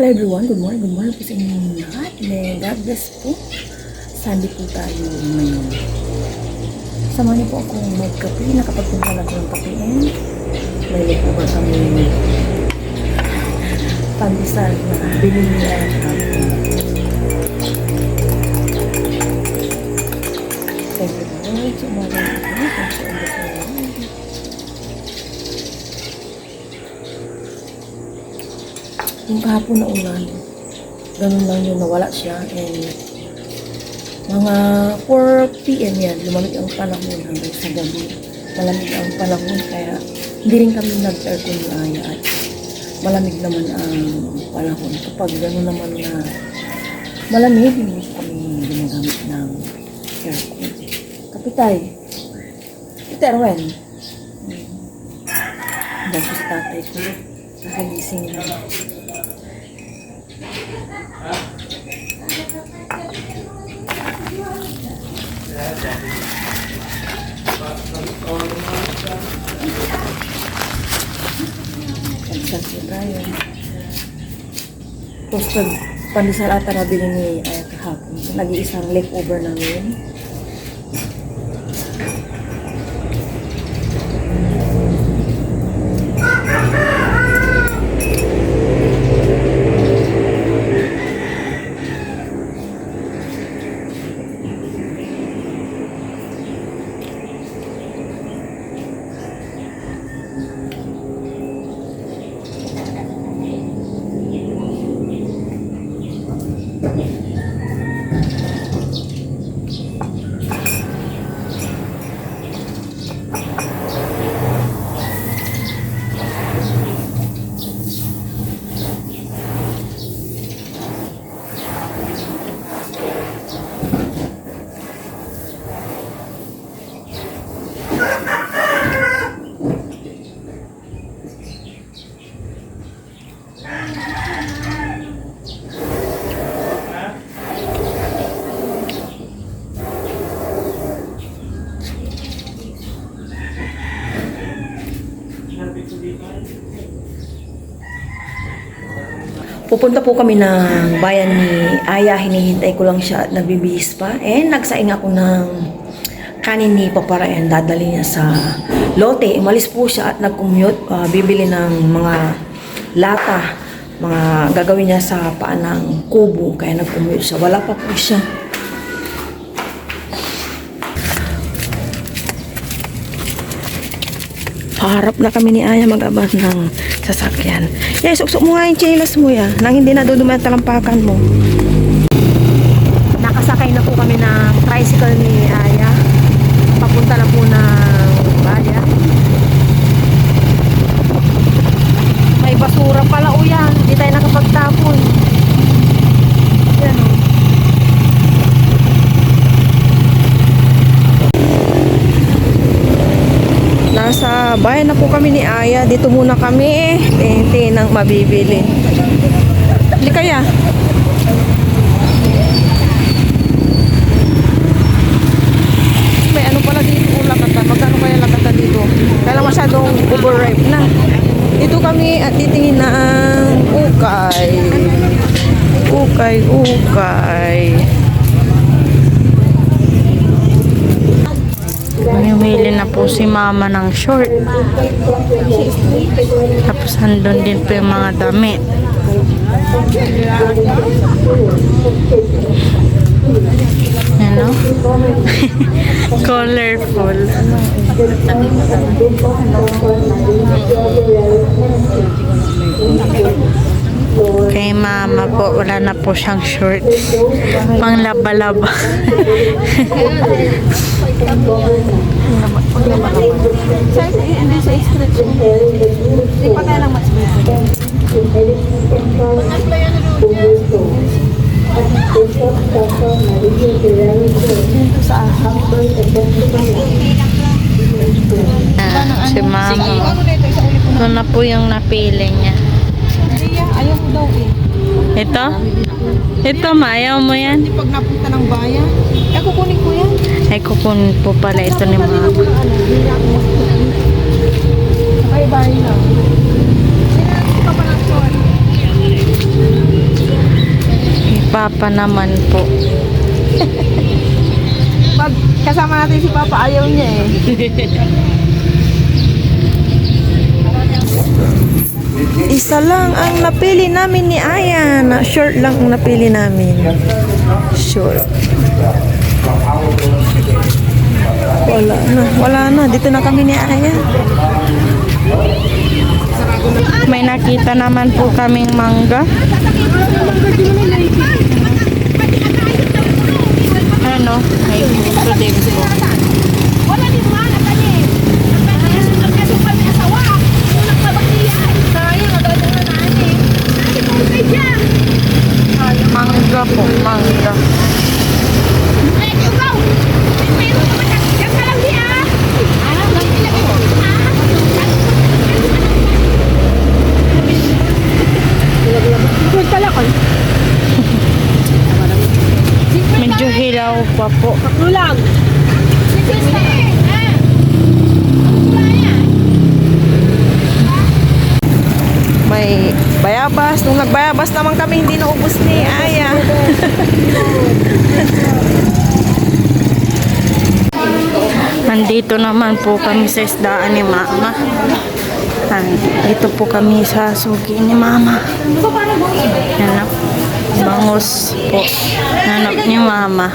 Hello everyone, good morning po sa inyong lahat. God bless po. Sunday po tayo ngayon. Samahan niyo po akong magkape. Nakapagpunta na ko ng kape. May leftover kami pandesal na binili niya hapon. Thank you Lord. Sumagal ako. Thank you Lord. Yung kahapon na ulan, ganun lang yun, nawala siya, and mga 4 PM yan, lumamig ang panahon hanggang sa gabi. Malamig ang panahon, kaya hindi rin kami nag-aircon ni Aya at malamig naman ang panahon. Kapag gano'n naman na malamig, hindi kami ginagamit ng aircon. Kapitay, Peter, when? Hanggang sa tatay ko, nakagising na. Pagsasin tayo. Toasted pandesal ata na bili ni Aya kahapon. Nag-iisang leftover namin. Pupunta po kami ng bayan ni Aya. Hinihintay ko lang siya at nagbibihis pa. And nagsaing ako ng kanin ni Papa Ryan. Dadali niya sa lote. Umalis po siya at nag-commute. Bibili ng mga lata. Mga gagawin niya sa paan ng kubo. Kaya nag-commute siya. Wala pa po siya. Harap na kami ni Aya mag-abas ng sasakyan. Yes, suksok mo nga yung chinelas mo ya. Nang hindi na doon ang talampakan mo. Nakasakay na po kami ng tricycle ni Aya. Papunta na po ng bayan. May basura pala o yan. Hindi tayo nakapagtapon. Yan o. Nasa bahay na po kami ni Aya. Dito muna kami. Tente ng mabibili. Hindi kaya. May ano pala dito lakata. Magkano kaya lakata dito? Kaya lang masyadong overripe na. Dito kami at titingin na ang ukay. Ukay. Namimili na po si mama ng short. Tapos andun din po yung mga damit. Ano? Colorful. Kay mama po, wala na po siyang short. Pang laba-laba. Hindi sa stretch. Hindi pa kaya lang mas-mas. Si mama. Ito na po yung napili niya. Ayaw mo daw eh. Ito? Ito, maayaw mo yan? Pag napunta ng bayan, kukunin ko yan. Ay, kukunin po pala ito ni mama. Bye-bye lang. Sinansin pa pa ng short. Papa naman po. Pag kasama natin si Papa, ayaw niya eh. Isa lang ang napili namin ni Aya. Na short lang ang napili namin. Short. Wala na. Dito na kami ni Aya. May nakita naman po kaming mangga. Ano? May puso din po. Wala din mana tani. Kasi kami asawa. Unang kabaktiyan. Kaya maganda na nani. Nani ko kaya. Mangga po, mangga. Ay, ikaw. Meron ka ba yan ka lang diya? Ah, nagilagay ko. Good pala ko. Medyo hilaw pa po. Kulang. May bayabas. Nung nagbayabas naman kami, hindi naubos ni Aya. Nandito naman po kami sa isdaan ni Mama. Dito po kami sa suki ni Mama. Yan na. Bangus po. Nanap ni Mama.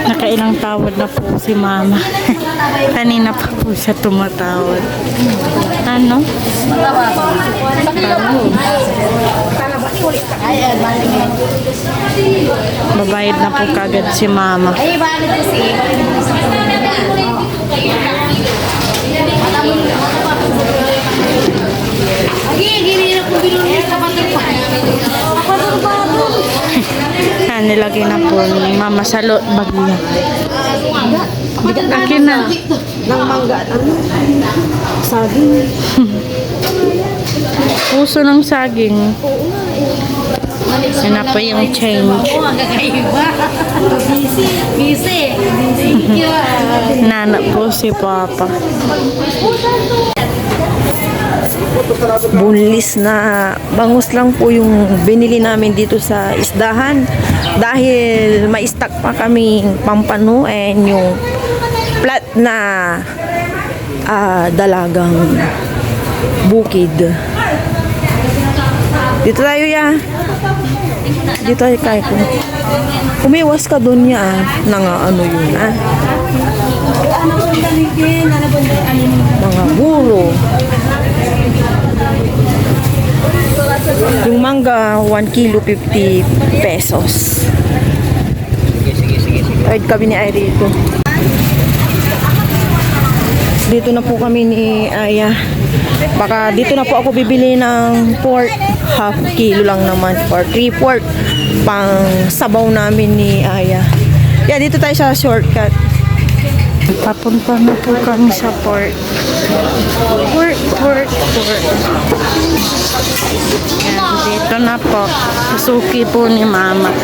Nakailang tawad na po si Mama. Kanina pa po siya tumatawad. Ano? Babayad na po kagad si Mama. Ay, balik kasi. Gini na po binunod sa kapatid ko. Nilagay na po ni Mama sa bag niya. Akin na. Nang mangga. Ano? Saging. Puso ng saging. Yan na po yung change. Oo, ang kakaiba. Gisi. Nana po si Papa. Bunlis na bangus lang po yung binili namin dito sa isdahan. Dahil may stock pa kaming pampano and yung plat na dalagang bukid. Dito tayo ya. Dito tayo kay ko. Umiwas ka doon ya ano yun mga guro. Yung mangga 1 kilo 50 pesos. Right kami ni Ay dito. Dito na po kami ni Aya. Baka dito na po ako bibili ng pork. Half kilo lang naman or 3/4 pang sabaw namin ni Aya. Yeah, dito tayo sa shortcut. Papunta na po kami sa port. Port. Yan, dito na po. Suki po ni Mama.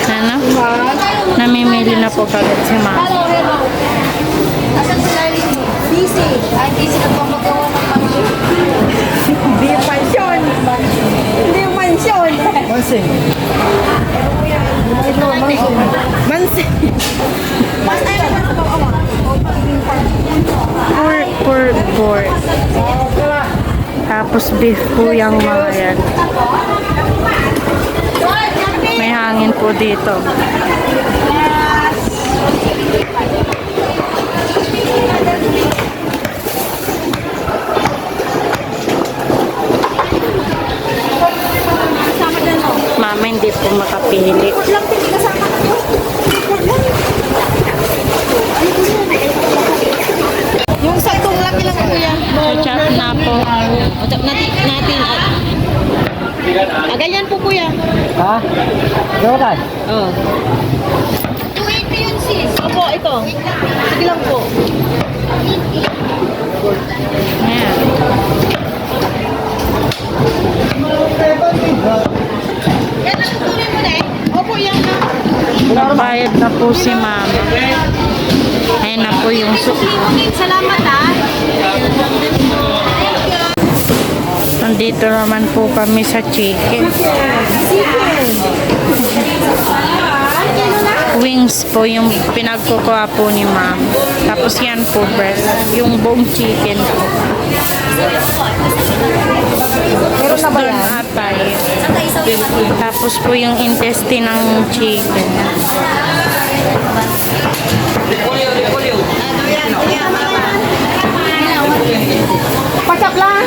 Ano? Namimili na po kagad si Mama. Busy. Ay, busy na po magawa ng mga. Hindi yung pansyon. Hindi yung pansyon. Mansing. Mansing. Pork. Tapos beef po yung mga yan. May hangin po dito. Mama hindi po makapili. Yung saktong laki lang kuya. Chop na po. Natin. Ganyan po kuya. Ha? Dokan? Oh. 20 yun sis. Opo, ito. Sige lang po. Ayan. Yan ang tutuloy mo na eh. Opo, yan na. Nakabayad na po si mama. Ayan na po yung Salamat ah. Nandito naman po kami sa chicken. Wings po yung pinagkukuha po ni ma'am. Tapos yan po breast. Yung buong chicken po. Meron na ba Doon yan? atay. Tapos po yung intestine ng chicken. Pasap lang.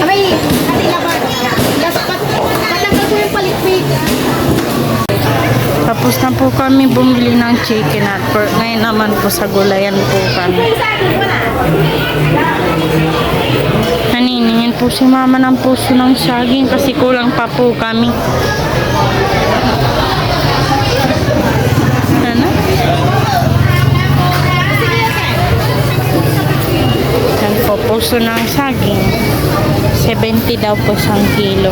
Abay, patanggal ko yung palikpik. Tapos na po kami bumili ng chicken at pork. Ngayon naman po sa gulayan po kami. Naniningin po si mama ng puso ng saging kasi kulang pa po kami. Ano? Yan po, puso ng saging. 70 daw po isang kilo.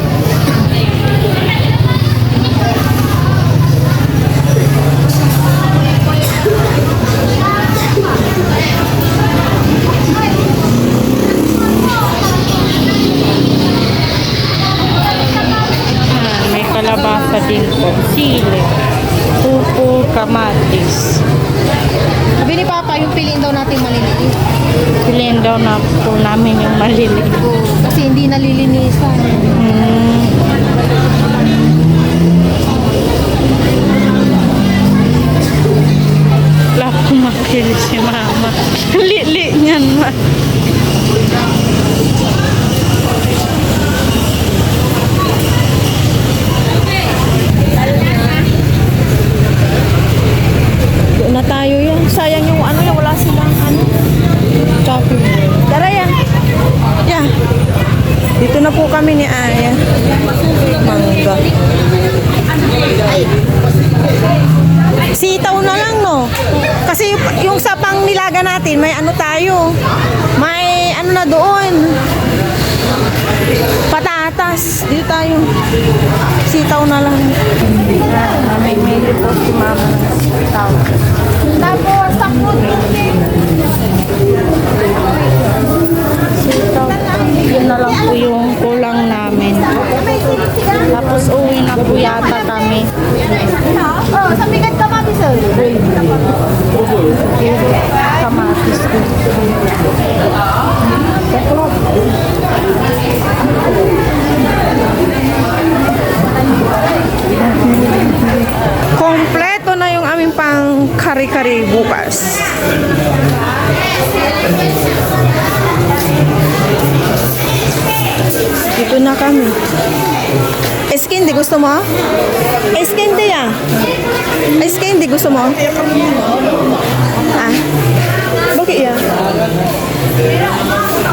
May kalabasa din po. Sili. Pupo, kamatis. Sabi ni Papa, yung piliin daw natin maliliit. Piliin daw na po namin yung maliliit. Kasi hindi nalilinisan. Wala po makili si mama. Li niyan ma. Doon na tayo yan. Sayang yung ano yung wala silang ano. Chopping. Tara yan. Yeah. Dito na po kami ni Aya. Mangga. Sitaw na lang, no? Kasi yung sa pang nilaga natin, may ano tayo. May ano na doon. Patatas. Dito tayo. Sitaw na lang. Namimili po si mama ng tao. Tapos, tapos. Yun na lang po yung kulang namin. Tapos uwi na po yata kami. Oh, sa bigat ka mami, sir. Kamatis ko. Kompleto na yung aming pang kari-kari bukas. Dito na kami. Eskindi, gusto mo? Eskindi ah. Eskindi, gusto mo? Ah. Bakit yan?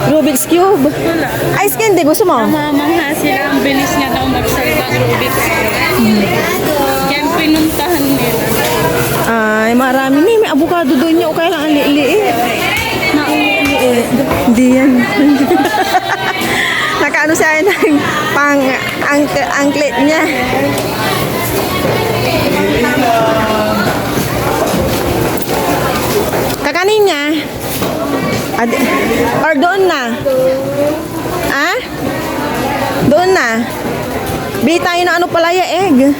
Rubik's Cube. Ice candy, gusto mo? Mamangha sila. Ang bilis niya daw magsalbang Rubik's. Yan pinuntahan nila. Ay, marami ni. May avocado doon niya. O kaya lang ang liit. Hindi yan. Nakaano siya ng pang angklet niya. Kakanin niya. Or doon na. Ah? Doon na. Bili tayo ng ano palaya egg.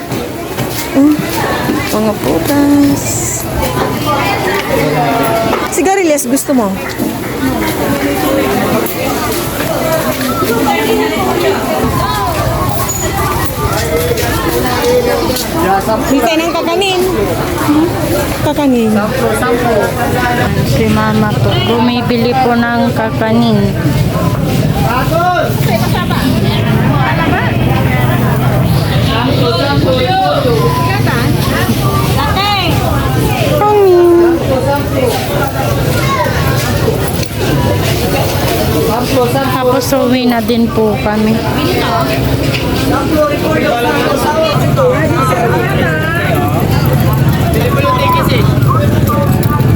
Mga putas. Sigarilyas gusto mo? Bili ng kakanin. Kakanin. Si mama po. Bumibili po ng kakanin. Tapos uwi na din po kami.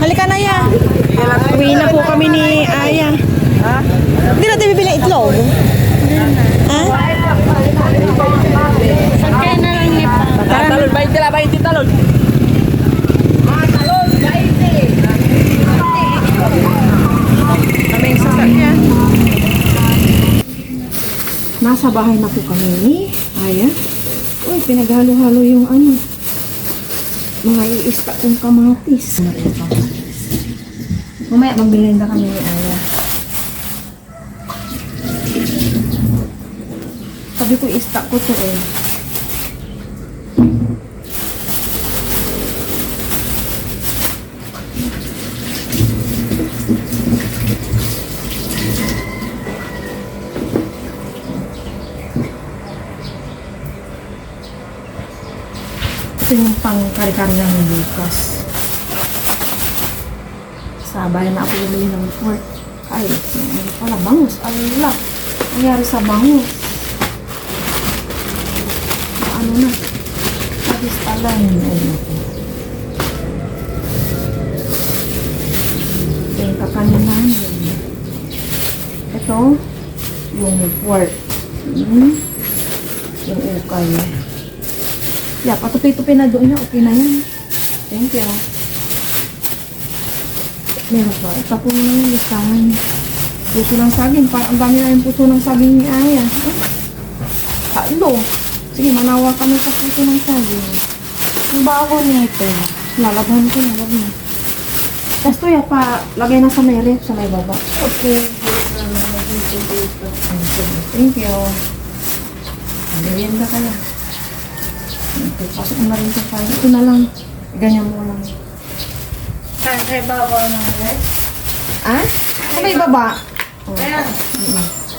Halika na ya. Uwi na po kami ni Aya. Hindi natin bibili ng itlog. Ha? Pagkain na lang ni Papa. Talon, 20 la, 20 talon. nasa bahay na po kami ni Aya. Uy, pinaghalo-halo yung ano. Mga iista kong kamatis. Mamaya magbilinda kami ni Aya. Sabi ko, ista ko to eh. Ito yung pang kari-kari namin bukas. Sabay na ako bumili ng pork. Ay, ano pala, bangus. Allah, nangyari sa bangus. Ano na? Pagis talan. Ito yung kakanin namin. Ito, yung pork. Yung ukay. Yeah, patupi-tupi na doon niya. Okay na yan. Thank you. Meron pa. Tapos mo na yung listahan. Puso ng saging. Parang ang dami na yung puso ng saging ni Aya. Halo. Sige, manawa kami sa puso ng saging. Ang bago nito. Lalabhan ko na. Lab na. Tapos to ya pa. Lagay na sa may ref. Sa may baba. Okay. Thank you. Merienda kaya. Okay, pasok mo na rin sa fire. Ito na lang. Ganyan mo lang. Ay, babaw ng rice. Ah? Sa may baba? Oh. Ayan.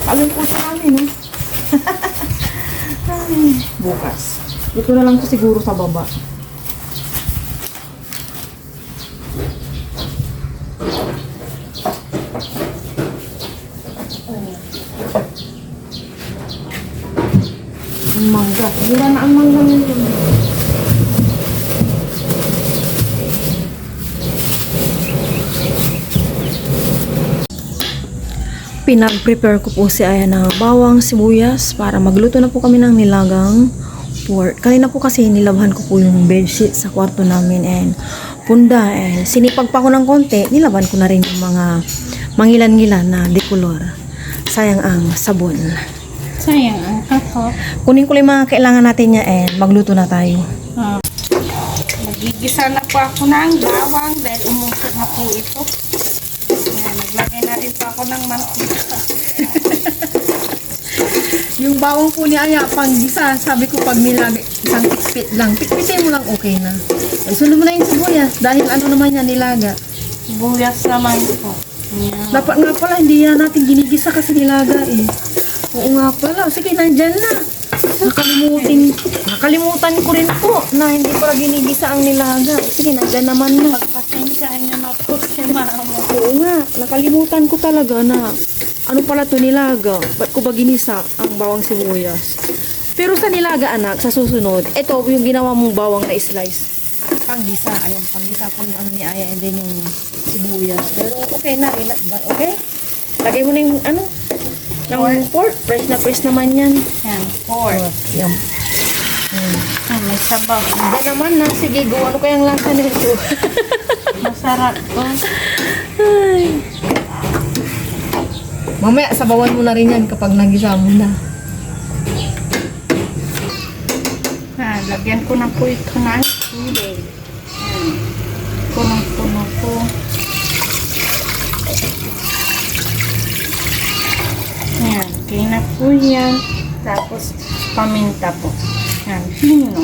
Paling puso namin, eh. Ay, bukas. Dito na lang ko siguro sa baba. Mangga. Mura na ang mangga nito. Pinag-prepare ko po si Aya ng bawang, sibuyas para magluto na po kami ng nilagang pork. Kanina po kasi nilabhan ko po yung bedsheet sa kwarto namin and punda and sinipag pa ko ng konti, nilabhan ko na rin yung mga mangilan-ngilan na decolor. Sayang ang sabon. Sayang ang katok. Kunin ko lang yung mga kailangan natin niya and magluto na tayo. Magigisa na po ako ng bawang dahil umusok na po ito. Ayan, naglagay na rin po ako ng mantika. Yung bawang po ni Aya, pang gisa, sabi ko pag nilagay, isang pitpit lang. Pitpitin mo lang, okay na. Ay, sunod mo na yung sibuyas, dahil ano naman yan, nilaga. Sibuyas naman po. Ayan. Dapat nga pala, hindi na natin ginigisa kasi nilaga eh. Oo nga pala, sige, nandyan na. Nakalimutan ko rin po na hindi pala ginigisa ang nilaga. Sige, nandyan naman na. Pagpasensyahan niya na po si mama. Oo nga, nakalimutan ko talaga na ano pala to nilaga. Ba't ko ba ginisa ang bawang sibuyas? Pero sa nilaga anak, sa susunod, ito yung ginawa mong bawang na slice. Panggisa, ayan, panggisa po yung ano ni Aya and then yung sibuyas. Pero okay na, okay? Lagay mo na yung ano, ng pork. Fresh na fresh naman yan. Ayan, pork. Yan. Ah, may sabaw. Diyan naman na, sige, go. Ano kayang lasa nito? Masarap po. Ay. Mamaya, sabawan mo na rin yan kapag nagisa mo na. Lagyan ko na po ito ng tubig. Punong-puno po. Ayan, okay na po yan. Tapos, paminta po. Ayan, pino.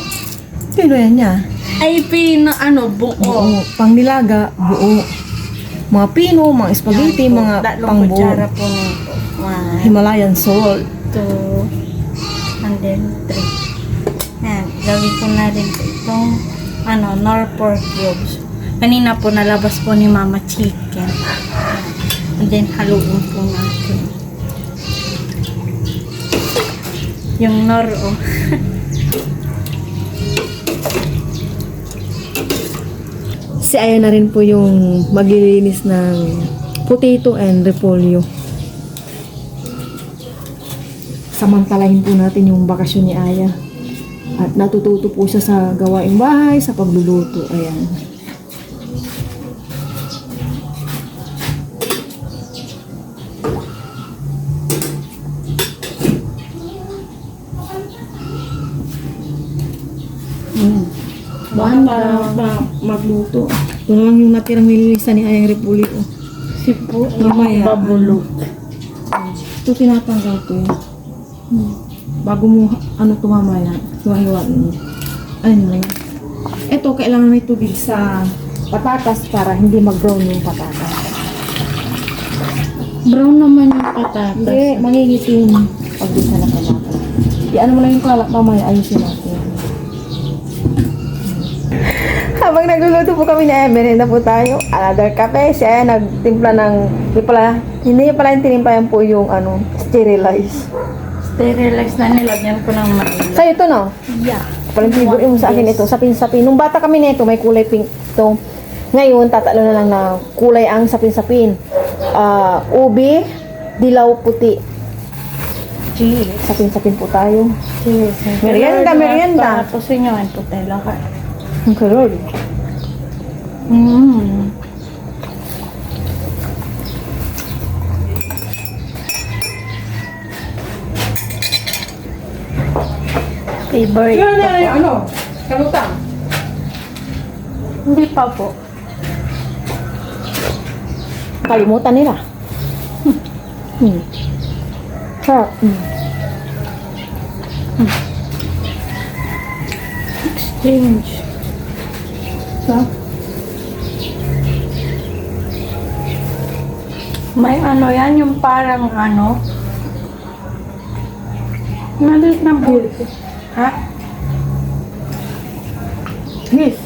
Pero yan niya. Ay, pino, ano, buo. Buo. Pang nilaga, buo. Mga pino, mga spaghetti, Ayan po, mga tatlong pang buo. kutsara po nito. 1, Himalayan salt. 2, and then 3. Ayan, gawin ko na rin po itong nor pork cubes. Kanina po nalabas po ni Mama chicken. And then haluin po natin. Yung nor, oh. Si Aya na rin po yung maglilinis ng potato and repolyo. Samantalahin po natin yung bakasyon ni Aya. At natututo po siya sa gawaing bahay, sa pagluluto. Ayan. Baka para magluto. Ito na lang yung natirang nililisan ni Ayang Repulyo. Sipo. Mamaya. Babulok. Ito tinatanggal ko yun. Bago mo, ano ito mamaya, hiwa-hiwain mo. Ano yun? Ito, kailangan may tubig sa patatas para hindi mag-brown yung patatas. Brown naman yung patatas. Hindi, mangingitim pag di ka na patatas. Iyan mo lang yung kalat mamaya, ayusin natin. Habang nagluluto po kami na merenda po tayo, another kape. Siya nagtimpla ng, hindi pala yung tinimpla yan po yung sterilize. Sterilize na nilagyan ko ng maila. Sa'yo ito, no? Yeah. Palang favorite mo sa akin ito, sapin-sapin. Nung bata kami nito, may kulay pink ito. Ngayon, tatalo na lang na kulay ang sapin-sapin. Ubi, dilaw, puti. Cheese. Sapin-sapin po tayo. Cheese. Merienda, merienda. Tapos inyo, ang puti lahat. Ang kalor. Favorite ko po. Kalutang. Hindi pa po. Kalimutan nila. Sarap. Exchange. Sarap. May ano yan, yung parang ano. Maliit na bull. Ha? Yes.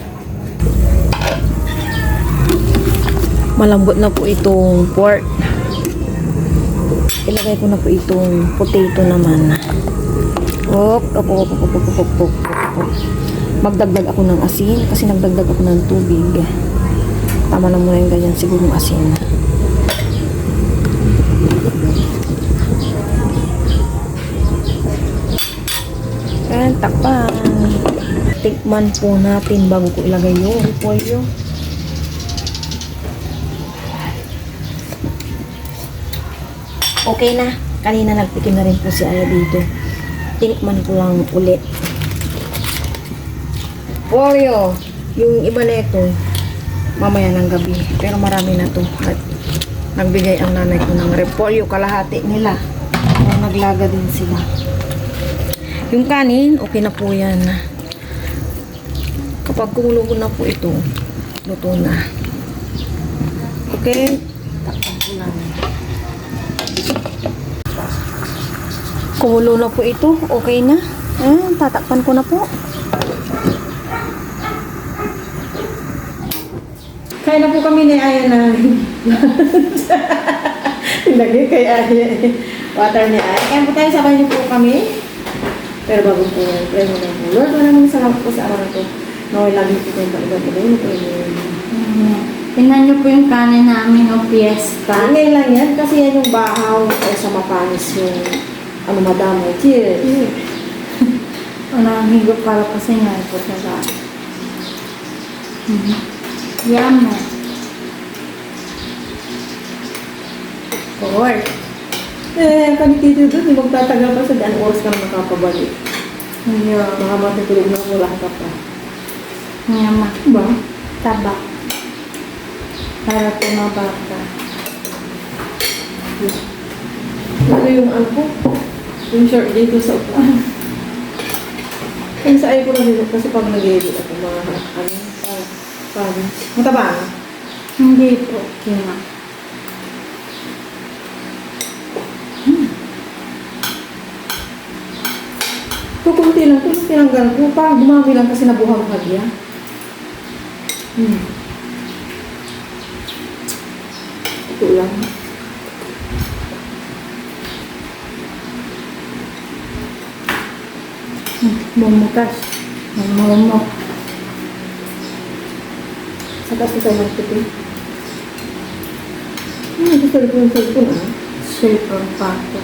Malambot na po itong pork. Ilagay ko na po itong potato naman. Op. Magdagdag ako ng asin kasi nagdagdag ako ng tubig. Tama na muna yung ganyan siguro ng asin. And takpan. Tikman po natin bago ko ilagay yung repolyo. Okay na. Kanina nagtikim na rin po si Aya dito. Tikman ko lang ulit. Pollo. Yung iba na ito, mamaya ng gabi. Pero marami na to. At nagbigay ang nanay ko ng repolyo. Kalahati nila. Kaya naglaga din sila. Yung kanin, okay na po yan. Kapag kumulo na po ito, luto na. Okay? Takpan ko lang. Kumulo na po ito. Okay na. Tatakpan ko na po. Kaya na po kami ni Aya na ilagay kay Aya. Water ni Aya. Kaya po tayo, sabay niyo po kami. Pero bago po, pray mo na po. Lord, maraming salamat po sa araw na ito. Naway lagi po kayong paiba po rin. Tingnan niyo po yung kanin namin o fiesta. Ngayon lang yan, kasi yan yung bahaw o sa mapanis yung madamo. Cheers! Unang higop para kasi nga po sa lahat. Yummy. Alright. Kanitito doon, hindi magtatagal pa sa daan oras ka na makapabalik. Yeah. Mga matutulog na wala ka pa. Yummy. Ba? Tabak. Para po mabaka. Ito yung ko, yung short dito sa upuan. Kaya sa ay ko na dito kasi pag nag-edit ako mga mataba na. Hindi po. Kina. Kukunti lang, ito tinanggal ko. Parang dumami lang kasi nabuhang hagya. Ito lang. Bumukas. Mamumok. Saka sa tayo magpipin. Gusto ko yung cellphone Shape of pato.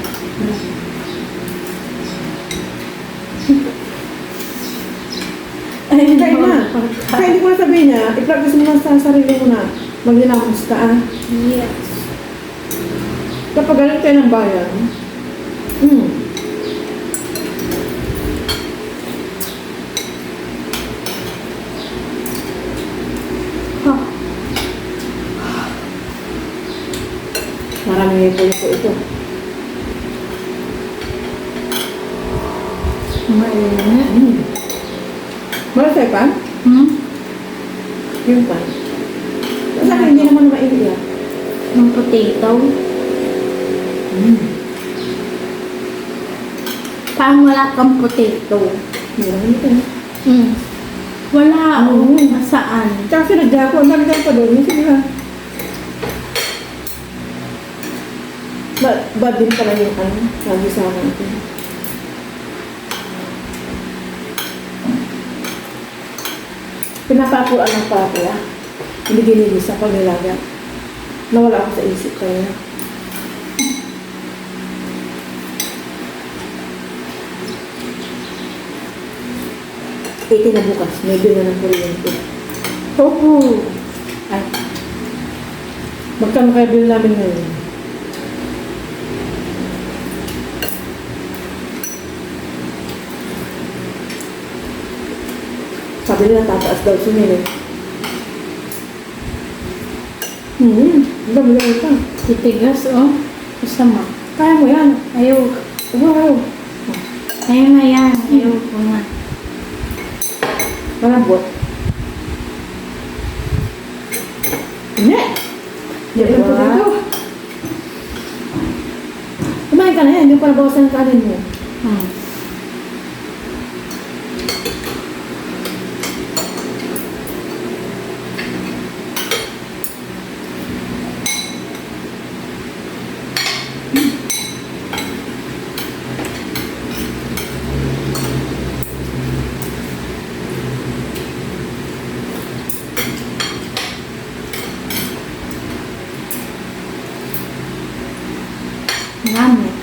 Ay, hindi na. Kaya hindi ko na sabihin niya, i-practice mo na sa sarili mo na maglilamos ka. Yes. Kapag galit tayo ng bayan, niyo po ito. Mainit. Malasay pa? Yung pan. Sa akin, hindi naman mainit yan. Yung potato. Parang wala kang potato. Hindi naman ito. Wala. Nasaan? Tsaka sinadya ko, ang dami pa doon. Sige ha. Bad din pala yung lagi sa akin ito. Pinapakuan lang pa ako Hindi ginilis sa pagnilaga. Nawala ako sa isip kaya. Ito na bukas, may na ng kuryente. Opo. Ay. Magkano kaya bill namin ngayon? Sabi nila tataas daw sumili. Ang dami lang ito. Titigas, oh. Masama. Kaya mo yan. Ayaw. Wow. Ayaw na yan. Ayaw ko na. Malambot. Hindi. Hindi lang po dito. Kumain ka na yan. Hindi pa nabawasan ang kanin mo. Dami.